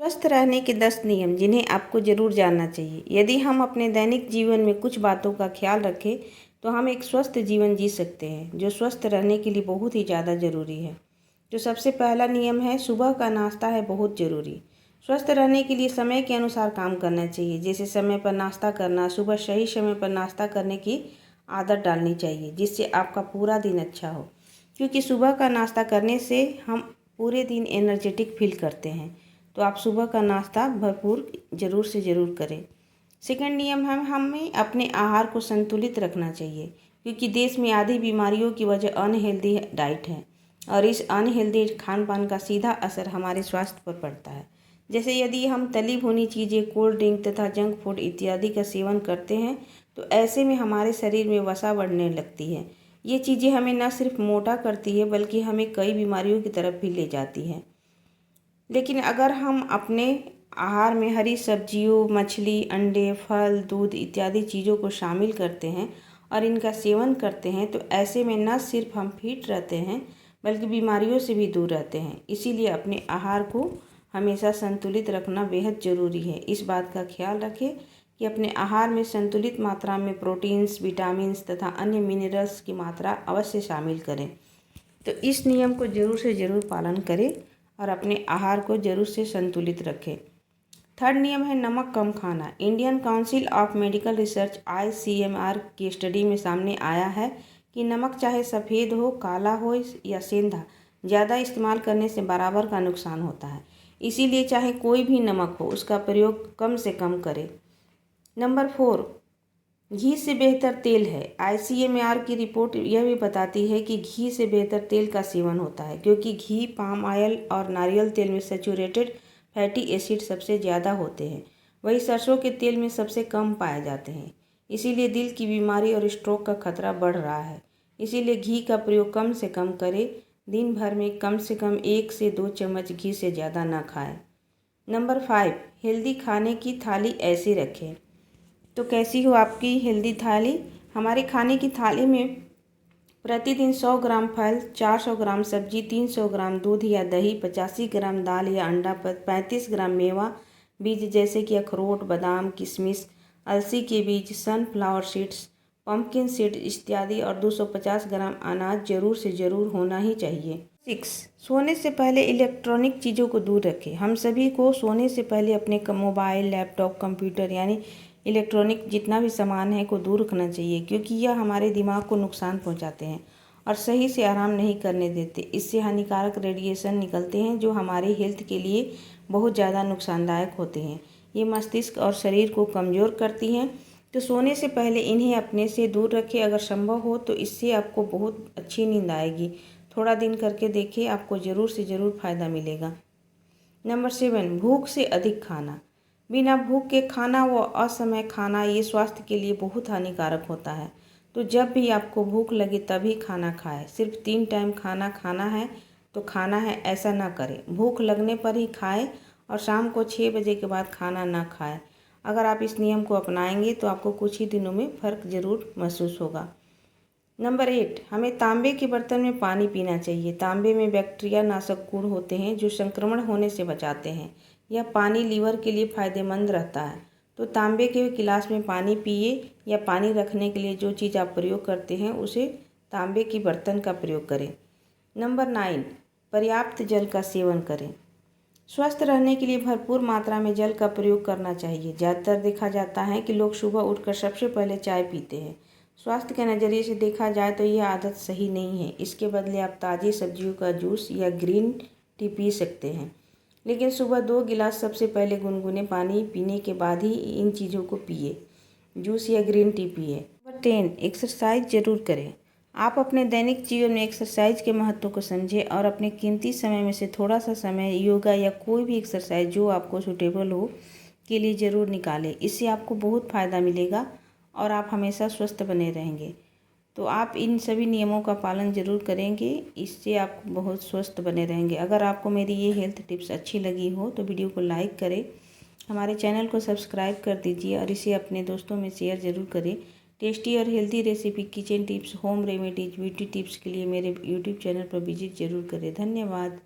स्वस्थ रहने के 10 नियम जिन्हें आपको ज़रूर जानना चाहिए। यदि हम अपने दैनिक जीवन में कुछ बातों का ख्याल रखें तो हम एक स्वस्थ जीवन जी सकते हैं, जो स्वस्थ रहने के लिए बहुत ही ज़्यादा ज़रूरी है। जो सबसे पहला नियम है, सुबह का नाश्ता है बहुत ज़रूरी। स्वस्थ रहने के लिए समय के अनुसार काम करना चाहिए, जैसे समय पर नाश्ता करना। सुबह सही समय पर नाश्ता करने की आदत डालनी चाहिए, जिससे आपका पूरा दिन अच्छा हो, क्योंकि सुबह का नाश्ता करने से हम पूरे दिन एनर्जेटिक फील करते हैं। तो आप सुबह का नाश्ता भरपूर ज़रूर से ज़रूर करें। सेकंड नियम है, हमें अपने आहार को संतुलित रखना चाहिए, क्योंकि देश में आधी बीमारियों की वजह अनहेल्दी डाइट है और इस अनहेल्दी खान पान का सीधा असर हमारे स्वास्थ्य पर पड़ता है। जैसे यदि हम तली भुनी चीज़ें, कोल्ड ड्रिंक तथा जंक फूड इत्यादि का सेवन करते हैं तो ऐसे में हमारे शरीर में वसा बढ़ने लगती है। ये चीज़ें हमें न सिर्फ मोटा करती है बल्कि हमें कई बीमारियों की तरफ भी ले जाती है। लेकिन अगर हम अपने आहार में हरी सब्जियों, मछली, अंडे, फल, दूध इत्यादि चीज़ों को शामिल करते हैं और इनका सेवन करते हैं तो ऐसे में न सिर्फ हम फिट रहते हैं बल्कि बीमारियों से भी दूर रहते हैं। इसीलिए अपने आहार को हमेशा संतुलित रखना बेहद ज़रूरी है। इस बात का ख्याल रखें कि अपने आहार में संतुलित मात्रा में प्रोटीन्स, विटामिन्स तथा अन्य मिनरल्स की मात्रा अवश्य शामिल करें। तो इस नियम को ज़रूर से ज़रूर पालन करें और अपने आहार को ज़रूर से संतुलित रखें। थर्ड नियम है नमक कम खाना। Indian council of medical research ICMR की स्टडी में सामने आया है कि नमक चाहे सफ़ेद हो, काला हो या सेंधा, ज़्यादा इस्तेमाल करने से बराबर का नुकसान होता है। इसीलिए चाहे कोई भी नमक हो, उसका प्रयोग कम से कम करें। नंबर 4, घी से बेहतर तेल है। ICMR की रिपोर्ट यह भी बताती है कि घी से बेहतर तेल का सेवन होता है, क्योंकि घी, पाम ऑयल और नारियल तेल में सैचुरेटेड फैटी एसिड सबसे ज़्यादा होते हैं। वही सरसों के तेल में सबसे कम पाए जाते हैं। इसीलिए दिल की बीमारी और स्ट्रोक का खतरा बढ़ रहा है। इसीलिए घी का प्रयोग कम से कम करें। दिन भर में कम से कम 1 से 2 चम्मच घी से ज़्यादा ना खाएं। नंबर 5, हेल्दी खाने की थाली ऐसी रखें। तो कैसी हो आपकी हेल्दी थाली? हमारे खाने की थाली में प्रतिदिन 100 ग्राम फल, 400 ग्राम सब्जी, 300 ग्राम दूध या दही, 85 ग्राम दाल या अंडा, 35 ग्राम मेवा बीज जैसे कि अखरोट, बादाम, किशमिश, अलसी के बीज, सनफ्लावर सीड्स, पम्पकिन सीड इत्यादि और 250 ग्राम अनाज जरूर से ज़रूर होना ही चाहिए। 6, सोने से पहले इलेक्ट्रॉनिक चीज़ों को दूर रखें। हम सभी को सोने से पहले अपने मोबाइल, लैपटॉप, कंप्यूटर यानी इलेक्ट्रॉनिक जितना भी सामान है को दूर रखना चाहिए, क्योंकि यह हमारे दिमाग को नुकसान पहुंचाते हैं और सही से आराम नहीं करने देते। इससे हानिकारक रेडिएशन निकलते हैं जो हमारे हेल्थ के लिए बहुत ज़्यादा नुकसानदायक होते हैं। ये मस्तिष्क और शरीर को कमज़ोर करती हैं। तो सोने से पहले इन्हें अपने से दूर रखें। अगर संभव हो तो इससे आपको बहुत अच्छी नींद आएगी। थोड़ा दिन करके देखिए, आपको ज़रूर से ज़रूर फ़ायदा मिलेगा। नंबर 7, भूख से अधिक खाना। बिना भूख के खाना व असमय खाना ये स्वास्थ्य के लिए बहुत हानिकारक होता है। तो जब भी आपको भूख लगे तभी खाना खाएं। सिर्फ 3 टाइम खाना खाना है तो खाना है, ऐसा ना करें। भूख लगने पर ही खाएं और शाम को 6 बजे के बाद खाना ना खाएं। अगर आप इस नियम को अपनाएंगे तो आपको कुछ ही दिनों में फ़र्क ज़रूर महसूस होगा। नंबर 8, हमें तांबे के बर्तन में पानी पीना चाहिए। तांबे में बैक्टीरिया नाशक गुण होते हैं जो संक्रमण होने से बचाते हैं। यह पानी लीवर के लिए फ़ायदेमंद रहता है। तो तांबे के गिलास में पानी पिए या पानी रखने के लिए जो चीज़ आप प्रयोग करते हैं उसे तांबे की बर्तन का प्रयोग करें। नंबर 9, पर्याप्त जल का सेवन करें। स्वस्थ रहने के लिए भरपूर मात्रा में जल का प्रयोग करना चाहिए। ज़्यादातर देखा जाता है कि लोग सुबह उठकर सबसे पहले चाय पीते हैं। स्वास्थ्य के नज़रिए से देखा जाए तो यह आदत सही नहीं है। इसके बदले आप ताज़ी सब्जियों का जूस या ग्रीन टी पी सकते हैं, लेकिन सुबह 2 गिलास सबसे पहले गुनगुने पानी पीने के बाद ही इन चीज़ों को पिए, जूस या ग्रीन टी पिए। नंबर 10, एक्सरसाइज ज़रूर करें। आप अपने दैनिक जीवन में एक्सरसाइज के महत्व को समझें और अपने कीमती समय में से थोड़ा सा समय योगा या कोई भी एक्सरसाइज जो आपको सूटेबल हो के लिए ज़रूर निकालें। इससे आपको बहुत फ़ायदा मिलेगा और आप हमेशा स्वस्थ बने रहेंगे। तो आप इन सभी नियमों का पालन ज़रूर करेंगे, इससे आप बहुत स्वस्थ बने रहेंगे। अगर आपको मेरी ये हेल्थ टिप्स अच्छी लगी हो तो वीडियो को लाइक करें, हमारे चैनल को सब्सक्राइब कर दीजिए और इसे अपने दोस्तों में शेयर ज़रूर करें। टेस्टी और healthy recipe, kitchen tips, home remedies, beauty tips के लिए मेरे यूट्यूब चैनल पर विजिट ज़रूर करें। धन्यवाद।